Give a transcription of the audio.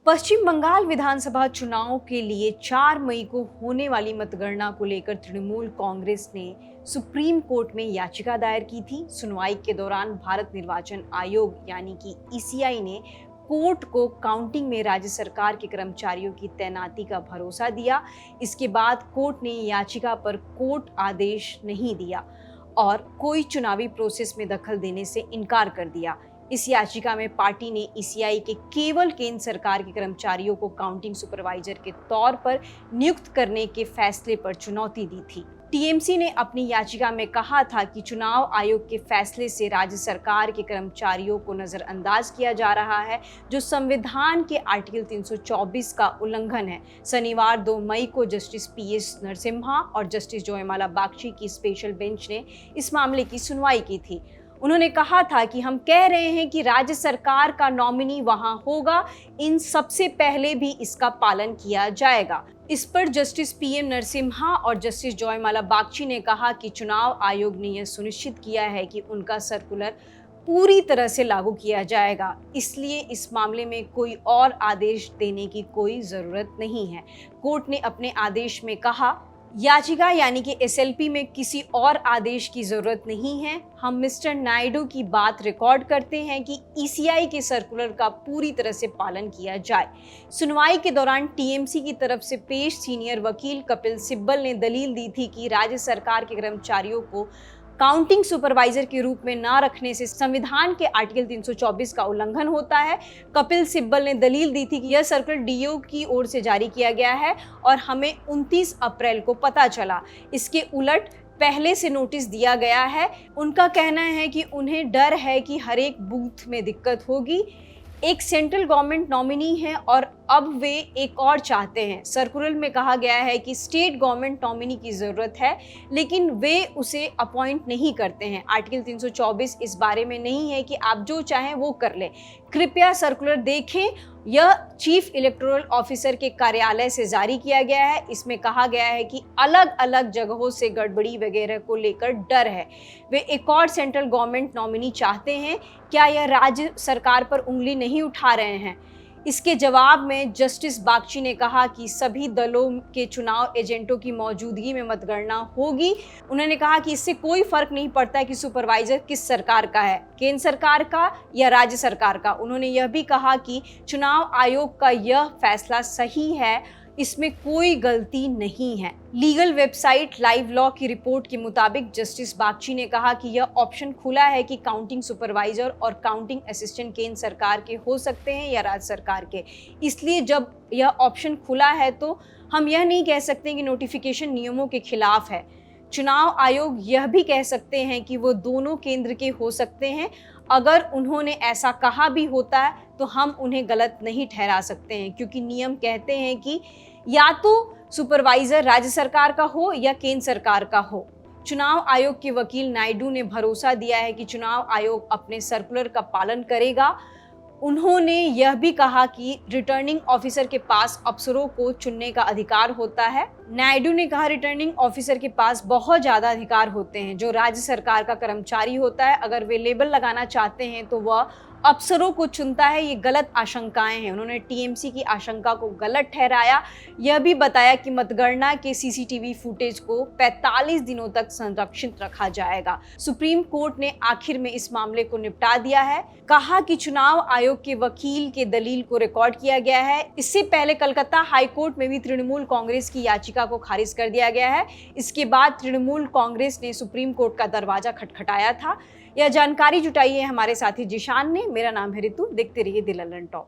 पश्चिम बंगाल विधानसभा चुनाव के लिए 4 मई को होने वाली मतगणना को लेकर तृणमूल कांग्रेस ने सुप्रीम कोर्ट में याचिका दायर की थी। सुनवाई के दौरान भारत निर्वाचन आयोग यानी कि ईसीआई ने कोर्ट को काउंटिंग में राज्य सरकार के कर्मचारियों की तैनाती का भरोसा दिया। इसके बाद कोर्ट ने याचिका पर कोर्ट आदेश नहीं दिया और कोई चुनावी प्रोसेस में दखल देने से इनकार कर दिया। इस याचिका में पार्टी ने ईसीआई के केवल केंद्र सरकार के कर्मचारियों को काउंटिंग सुपरवाइजर के तौर पर नियुक्त करने के फैसले पर चुनौती दी थी। टीएमसी ने अपनी याचिका में कहा था कि चुनाव आयोग के फैसले से राज्य सरकार के कर्मचारियों को नजरअंदाज किया जा रहा है, जो संविधान के आर्टिकल 324 का उल्लंघन है। शनिवार 2 मई को जस्टिस पीएस नरसिम्हा और जस्टिस जयमाला बागची की स्पेशल बेंच ने इस मामले की सुनवाई की थी। उन्होंने कहा था कि हम कह रहे हैं कि राज्य सरकार का नॉमिनी वहां होगा, इन सबसे पहले भी इसका पालन किया जाएगा। इस पर जस्टिस पीएम नरसिम्हा और जस्टिस जयमाला बागची ने कहा कि चुनाव आयोग ने यह सुनिश्चित किया है कि उनका सर्कुलर पूरी तरह से लागू किया जाएगा, इसलिए इस मामले में कोई और आदेश देने की कोई जरूरत नहीं है। कोर्ट ने अपने आदेश में कहा, याचिका यानी कि एसएलपी में किसी और आदेश की जरूरत नहीं है। हम मिस्टर नायडू की बात रिकॉर्ड करते हैं कि ईसीआई के सर्कुलर का पूरी तरह से पालन किया जाए। सुनवाई के दौरान टीएमसी की तरफ से पेश सीनियर वकील कपिल सिब्बल ने दलील दी थी कि राज्य सरकार के कर्मचारियों को काउंटिंग सुपरवाइजर के रूप में न रखने से संविधान के आर्टिकल 324 का उल्लंघन होता है। कपिल सिब्बल ने दलील दी थी कि यह सर्कुलर डीओ की ओर से जारी किया गया है और हमें 29 अप्रैल को पता चला। इसके उलट पहले से नोटिस दिया गया है। उनका कहना है कि उन्हें डर है कि हर एक बूथ में दिक्कत होगी। एक सेंट्रल गवर्नमेंट नॉमिनी है और अब वे एक और चाहते हैं। सर्कुलर में कहा गया है कि स्टेट गवर्नमेंट नॉमिनी की ज़रूरत है, लेकिन वे उसे अपॉइंट नहीं करते हैं। आर्टिकल 324 इस बारे में नहीं है कि आप जो चाहें वो कर लें। कृपया सर्कुलर देखें, यह चीफ इलेक्टोरल ऑफिसर के कार्यालय से जारी किया गया है। इसमें कहा गया है कि अलग अलग जगहों से गड़बड़ी वगैरह को लेकर डर है। वे एक और सेंट्रल गवर्नमेंट नॉमिनी चाहते हैं। क्या यह राज्य सरकार पर उंगली नहीं उठा रहे हैं? इसके जवाब में जस्टिस बागची ने कहा कि सभी दलों के चुनाव एजेंटों की मौजूदगी में मतगणना होगी। उन्होंने कहा कि इससे कोई फर्क नहीं पड़ता कि सुपरवाइजर किस सरकार का है, केंद्र सरकार का या राज्य सरकार का। उन्होंने यह भी कहा कि चुनाव आयोग का यह फैसला सही है, इसमें कोई गलती नहीं है। लीगल वेबसाइट लाइव लॉ की रिपोर्ट के मुताबिक जस्टिस बागची ने कहा कि यह ऑप्शन खुला है कि काउंटिंग सुपरवाइजर और काउंटिंग असिस्टेंट केंद्र सरकार के हो सकते हैं या राज्य सरकार के। इसलिए जब यह ऑप्शन खुला है तो हम यह नहीं कह सकते कि नोटिफिकेशन नियमों के खिलाफ है। चुनाव आयोग यह भी कह सकते हैं कि वो दोनों केंद्र के हो सकते हैं। अगर उन्होंने ऐसा कहा भी होता है तो हम उन्हें गलत नहीं ठहरा सकते हैं, क्योंकि नियम कहते हैं कि या तो सुपरवाइजर राज्य सरकार का हो या केंद्र सरकार का हो। चुनाव आयोग के वकील नायडू ने भरोसा दिया है कि चुनाव आयोग अपने सर्कुलर का पालन करेगा। उन्होंने यह भी कहा कि रिटर्निंग ऑफिसर के पास अफसरों को चुनने का अधिकार होता है। नायडू ने कहा, रिटर्निंग ऑफिसर के पास बहुत ज़्यादा अधिकार होते हैं जो राज्य सरकार का कर्मचारी होता है। अगर वे लेबल लगाना चाहते हैं तो वह अफसरों को चुनता है। ये गलत आशंकाएं हैं। उन्होंने टीएमसी की आशंका को गलत ठहराया। यह भी बताया कि मतगणना के सीसीटीवी फुटेज को 45 दिनों तक संरक्षित रखा जाएगा। सुप्रीम कोर्ट ने आखिर में इस मामले को निपटा दिया है। कहा कि चुनाव आयोग के वकील के दलील को रिकॉर्ड किया गया है। इससे पहले कलकत्ता हाई कोर्ट में भी तृणमूल कांग्रेस की याचिका को खारिज कर दिया गया है। इसके बाद तृणमूल कांग्रेस ने सुप्रीम कोर्ट का दरवाजा खटखटाया था। यह जानकारी जुटाई है हमारे साथी जिशान ने। मेरा नाम है ऋतु। देखते रहिए द लंदन टॉक।